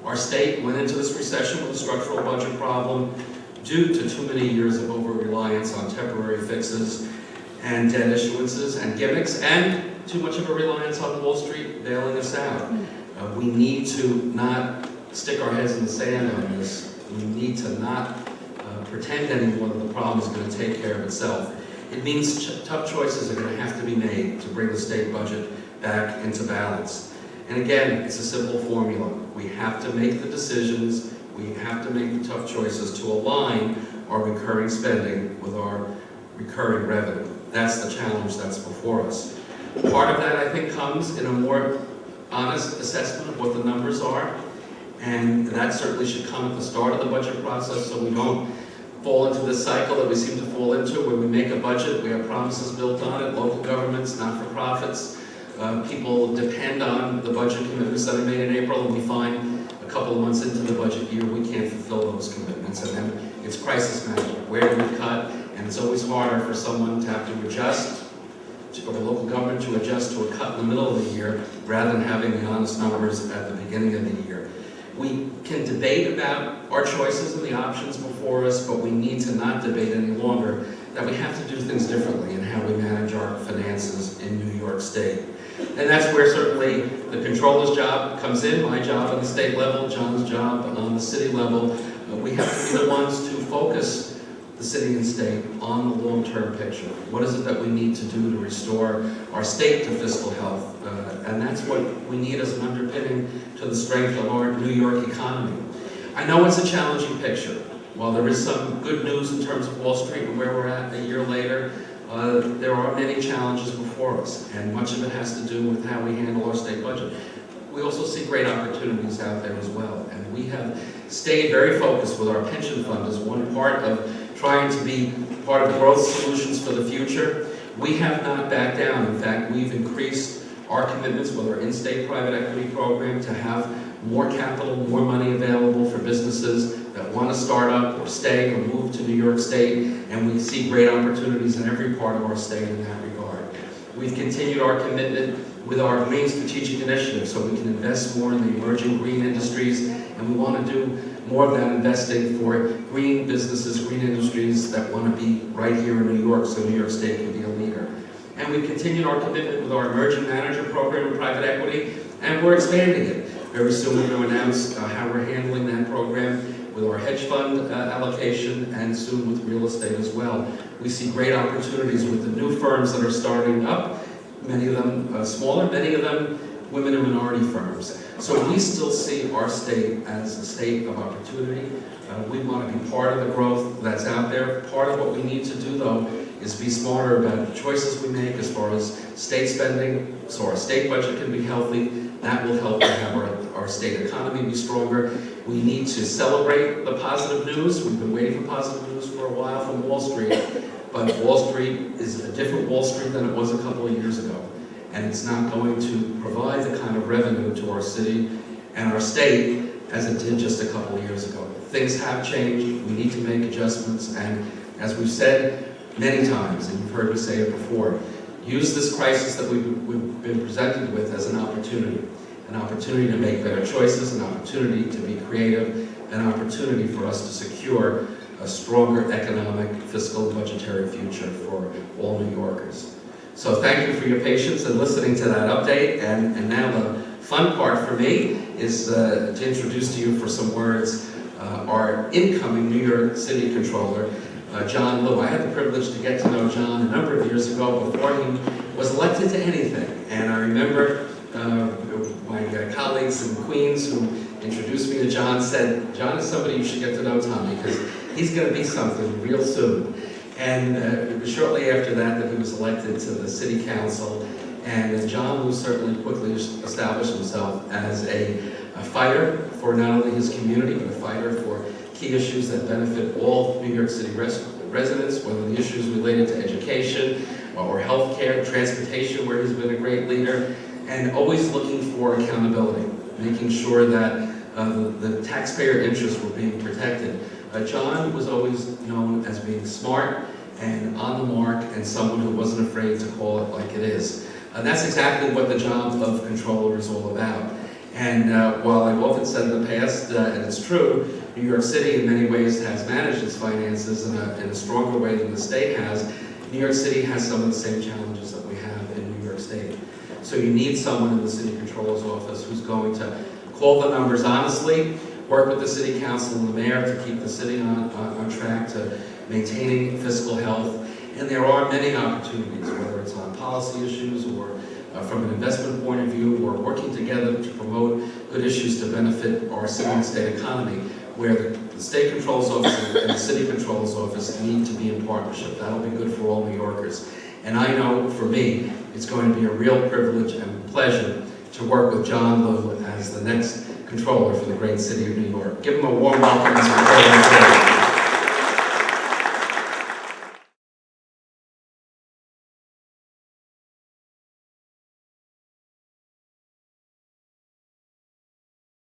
Our state went into this recession with a structural budget problem due to too many years of over-reliance on temporary fixes and debt issuances and gimmicks, and too much of a reliance on Wall Street bailing us out. We need to not stick our heads in the sand on this. We need to not pretend anymore that the problem is going to take care of itself. It means tough choices are going to have to be made to bring the state budget back into balance. And again, it's a simple formula. We have to make the decisions, we have to make the tough choices to align our recurring spending with our recurring revenue. That's the challenge that's before us. Part of that, I think, comes in a more honest assessment of what the numbers are, and that certainly should come at the start of the budget process so we don't fall into this cycle that we seem to fall into where we make a budget, we have promises built on it, local governments, not-for-profits. People depend on the budget commitments that are made in April, and we find a couple of months into the budget year we can't fulfill those commitments, and then it's crisis management. Where do we cut? And it's always harder for someone to have to adjust, or the local government to adjust to a cut in the middle of the year, rather than having the honest numbers at the beginning of the year. We can debate about our choices and the options before us, but we need to not debate any longer that we have to do things differently in how we manage our finances in New York State. And that's where certainly the controller's job comes in, my job on the state level, John's job on the city level. We have to be the ones to focus the city and state on the long-term picture. What is it that we need to do to restore our state to fiscal health? And that's what we need as an underpinning to the strength of our New York economy. I know it's a challenging picture. While there is some good news in terms of Wall Street and where we're at a year later, there are many challenges before us, and much of it has to do with how we handle our state budget. We also see great opportunities out there as well, and we have stayed very focused with our pension fund as one part of trying to be part of growth solutions for the future. We have not backed down. In fact, we've increased our commitments with our in-state private equity program to have more capital, more money available for businesses that want to start up or stay or move to New York State, and we see great opportunities in every part of our state in that regard. We've continued our commitment with our Green Strategic Initiative so we can invest more in the emerging green industries, and we want to do more of that investing for green businesses, green industries that want to be right here in New York so New York State can be a leader. And we've continued our commitment with our Emerging Manager Program in private equity, and we're expanding it. Very soon we're going to announce how we're handling that program with our hedge fund allocation, and soon with real estate as well. We see great opportunities with the new firms that are starting up, many of them smaller, many of them women and minority firms. So we still see our state as a state of opportunity. We want to be part of the growth that's out there. Part of what we need to do, though, is be smarter about the choices we make as far as state spending, so our state budget can be healthy. That will help to have our state economy be stronger. We need to celebrate the positive news. We've been waiting for positive news for a while from Wall Street, but Wall Street is a different Wall Street than it was a couple of years ago. And it's not going to provide the kind of revenue to our city and our state as it did just a couple of years ago. Things have changed. We need to make adjustments. And as we've said many times, and you've heard me say it before, use this crisis that we've been presented with as an opportunity to make better choices, an opportunity to be creative, an opportunity for us to secure a stronger economic, fiscal, budgetary future for all New Yorkers. So thank you for your patience in listening to that update, and now the fun part for me is to introduce to you for some words our incoming New York City Controller, John Liu. I had the privilege to get to know John a number of years ago before he was elected to anything, and I remember my colleagues in Queens who introduced me to John said, John is somebody you should get to know, Tommy, because he's going to be something real soon. And it was shortly after that he was elected to the City Council, and John Liu certainly quickly established himself as a fighter for not only his community, but a fighter for key issues that benefit all New York City residents, whether the issues related to education or healthcare, transportation, where he's been a great leader, and always looking for accountability, making sure that the taxpayer interests were being protected. John was always known as being smart and on the mark, and someone who wasn't afraid to call it like it is. And that's exactly what the job of controller is all about. And while I've often said in the past, and it's true, New York City in many ways has managed its finances in a stronger way than the state has. New York City has some of the same challenges that we have in New York State. So you need someone in the city controller's office who's going to call the numbers honestly, work with the city council and the mayor to keep the city on track to maintaining fiscal health. And there are many opportunities, whether it's on policy issues or from an investment point of view, or working together to promote good issues to benefit our city and state economy, where the state control's office and the city control's office need to be in partnership. That'll be good for all New Yorkers. And I know, for me, it's going to be a real privilege and pleasure to work with John Liu as the next controller for the great city of New York. Give him a warm welcome as we